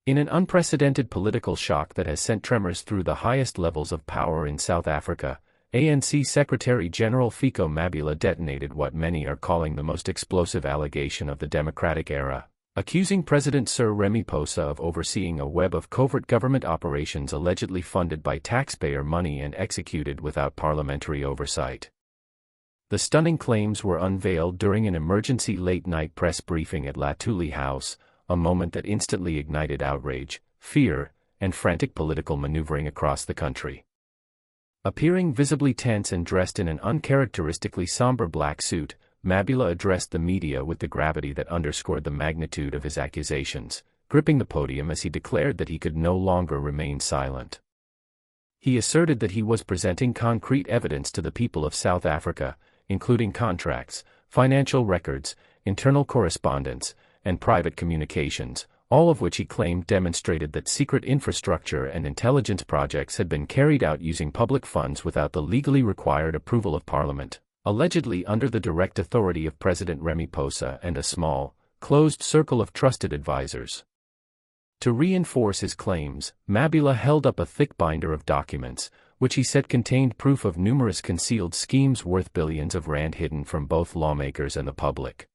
In an unprecedented political shock that has sent tremors through the highest levels of power in South Africa, ANC Secretary-General Fico Mbalula detonated what many are calling the most explosive allegation of the democratic era, accusing President Cyril Ramaphosa of overseeing a web of covert government operations allegedly funded by taxpayer money and executed without parliamentary oversight. The stunning claims were unveiled during an emergency late-night press briefing at Latuli House, a moment that instantly ignited outrage, fear, and frantic political maneuvering across the country. Appearing visibly tense and dressed in an uncharacteristically somber black suit, Mbalula addressed the media with the gravity that underscored the magnitude of his accusations, gripping the podium as he declared that he could no longer remain silent. He asserted that he was presenting concrete evidence to the people of South Africa, including contracts, financial records, internal correspondence, and private communications, all of which he claimed demonstrated that secret infrastructure and intelligence projects had been carried out using public funds without the legally required approval of Parliament, allegedly under the direct authority of President Ramaphosa and a small, closed circle of trusted advisors. To reinforce his claims, Mbalula held up a thick binder of documents, which he said contained proof of numerous concealed schemes worth billions of rand hidden from both lawmakers and the public.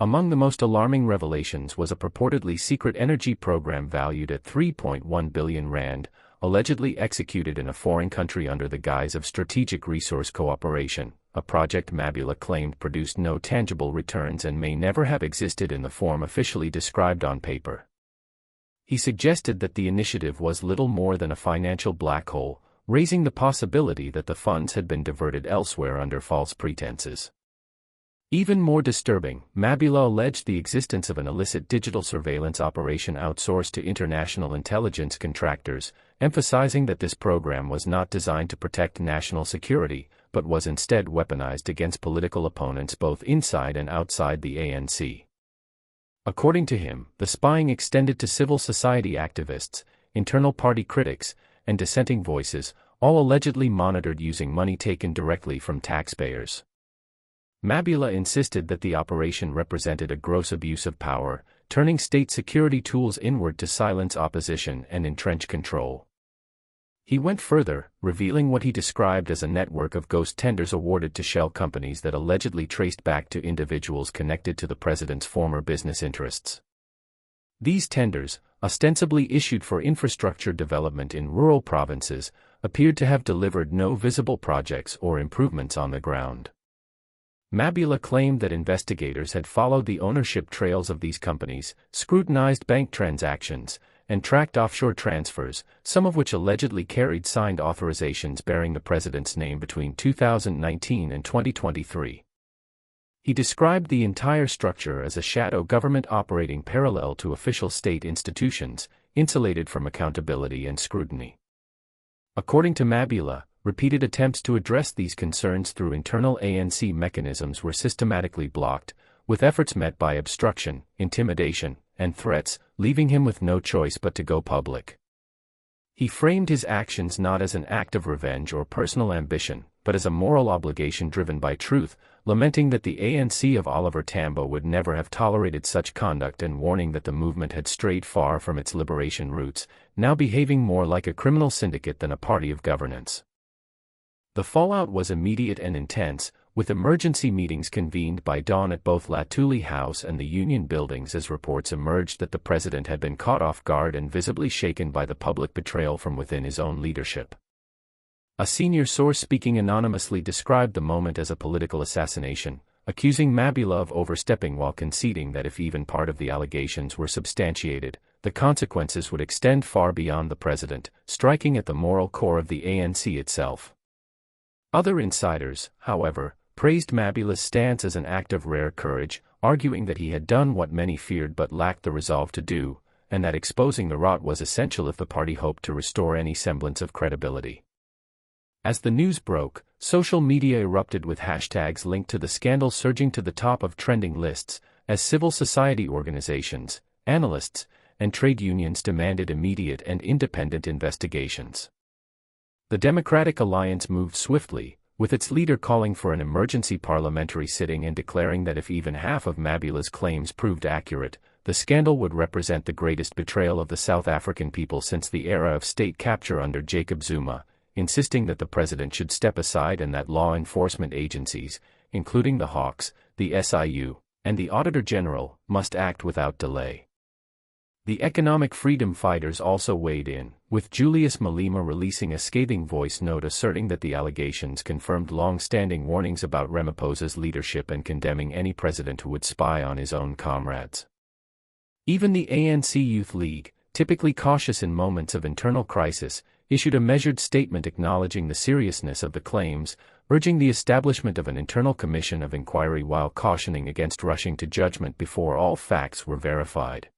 Among the most alarming revelations was a purportedly secret energy program valued at 3.1 billion rand, allegedly executed in a foreign country under the guise of strategic resource cooperation, a project Mbalula claimed produced no tangible returns and may never have existed in the form officially described on paper. He suggested that the initiative was little more than a financial black hole, raising the possibility that the funds had been diverted elsewhere under false pretenses. Even more disturbing, Mbalula alleged the existence of an illicit digital surveillance operation outsourced to international intelligence contractors, emphasizing that this program was not designed to protect national security, but was instead weaponized against political opponents both inside and outside the ANC. According to him, the spying extended to civil society activists, internal party critics, and dissenting voices, all allegedly monitored using money taken directly from taxpayers. Mbalula insisted that the operation represented a gross abuse of power, turning state security tools inward to silence opposition and entrench control. He went further, revealing what he described as a network of ghost tenders awarded to shell companies that allegedly traced back to individuals connected to the president's former business interests. These tenders, ostensibly issued for infrastructure development in rural provinces, appeared to have delivered no visible projects or improvements on the ground. Mbalula claimed that investigators had followed the ownership trails of these companies, scrutinized bank transactions, and tracked offshore transfers, some of which allegedly carried signed authorizations bearing the president's name between 2019 and 2023. He described the entire structure as a shadow government operating parallel to official state institutions, insulated from accountability and scrutiny. According to Mbalula, repeated attempts to address these concerns through internal ANC mechanisms were systematically blocked, with efforts met by obstruction, intimidation, and threats, leaving him with no choice but to go public. He framed his actions not as an act of revenge or personal ambition, but as a moral obligation driven by truth, lamenting that the ANC of Oliver Tambo would never have tolerated such conduct and warning that the movement had strayed far from its liberation roots, now behaving more like a criminal syndicate than a party of governance. The fallout was immediate and intense, with emergency meetings convened by dawn at both Latuli House and the Union buildings as reports emerged that the president had been caught off guard and visibly shaken by the public betrayal from within his own leadership. A senior source speaking anonymously described the moment as a political assassination, accusing Mbalula of overstepping while conceding that if even part of the allegations were substantiated, the consequences would extend far beyond the president, striking at the moral core of the ANC itself. Other insiders, however, praised Mbalula's stance as an act of rare courage, arguing that he had done what many feared but lacked the resolve to do, and that exposing the rot was essential if the party hoped to restore any semblance of credibility. As the news broke, social media erupted with hashtags linked to the scandal surging to the top of trending lists, as civil society organizations, analysts, and trade unions demanded immediate and independent investigations. The Democratic Alliance moved swiftly, with its leader calling for an emergency parliamentary sitting and declaring that if even half of Mbalula's claims proved accurate, the scandal would represent the greatest betrayal of the South African people since the era of state capture under Jacob Zuma, insisting that the president should step aside and that law enforcement agencies, including the Hawks, the SIU, and the Auditor General, must act without delay. The economic freedom fighters also weighed in, with Julius Malema releasing a scathing voice note asserting that the allegations confirmed long-standing warnings about Ramaphosa's leadership and condemning any president who would spy on his own comrades. Even the ANC Youth League, typically cautious in moments of internal crisis, issued a measured statement acknowledging the seriousness of the claims, urging the establishment of an internal commission of inquiry while cautioning against rushing to judgment before all facts were verified.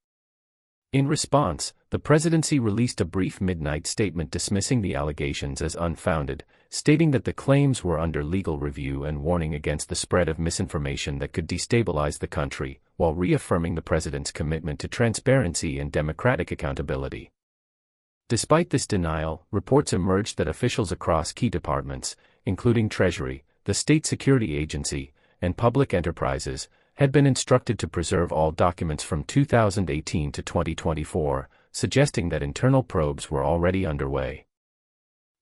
In response, the presidency released a brief midnight statement dismissing the allegations as unfounded, stating that the claims were under legal review and warning against the spread of misinformation that could destabilize the country, while reaffirming the president's commitment to transparency and democratic accountability. Despite this denial, reports emerged that officials across key departments, including Treasury, the State Security Agency, and public enterprises, had been instructed to preserve all documents from 2018 to 2024, suggesting that internal probes were already underway.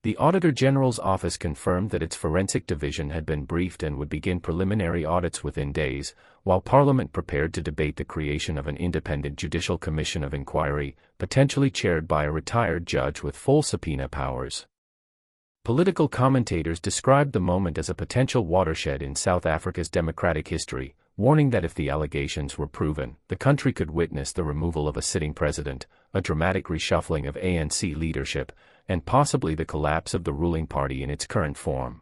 The Auditor General's office confirmed that its forensic division had been briefed and would begin preliminary audits within days, while Parliament prepared to debate the creation of an independent judicial commission of inquiry, potentially chaired by a retired judge with full subpoena powers. Political commentators described the moment as a potential watershed in South Africa's democratic history, warning that if the allegations were proven, the country could witness the removal of a sitting president, a dramatic reshuffling of ANC leadership, and possibly the collapse of the ruling party in its current form.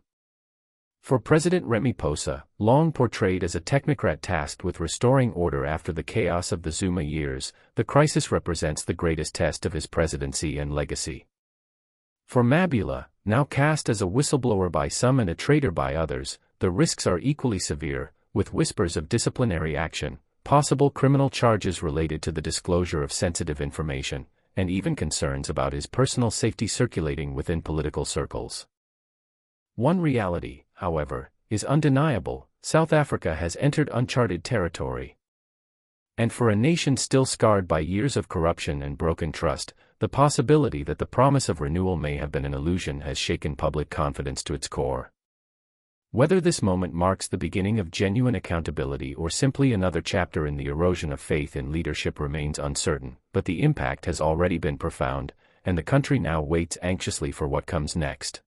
For President Ramaphosa, long portrayed as a technocrat tasked with restoring order after the chaos of the Zuma years, the crisis represents the greatest test of his presidency and legacy. For Mbalula, now cast as a whistleblower by some and a traitor by others, the risks are equally severe, with whispers of disciplinary action, possible criminal charges related to the disclosure of sensitive information, and even concerns about his personal safety circulating within political circles. One reality, however, is undeniable: South Africa has entered uncharted territory. And for a nation still scarred by years of corruption and broken trust, the possibility that the promise of renewal may have been an illusion has shaken public confidence to its core. Whether this moment marks the beginning of genuine accountability or simply another chapter in the erosion of faith in leadership remains uncertain, but the impact has already been profound, and the country now waits anxiously for what comes next.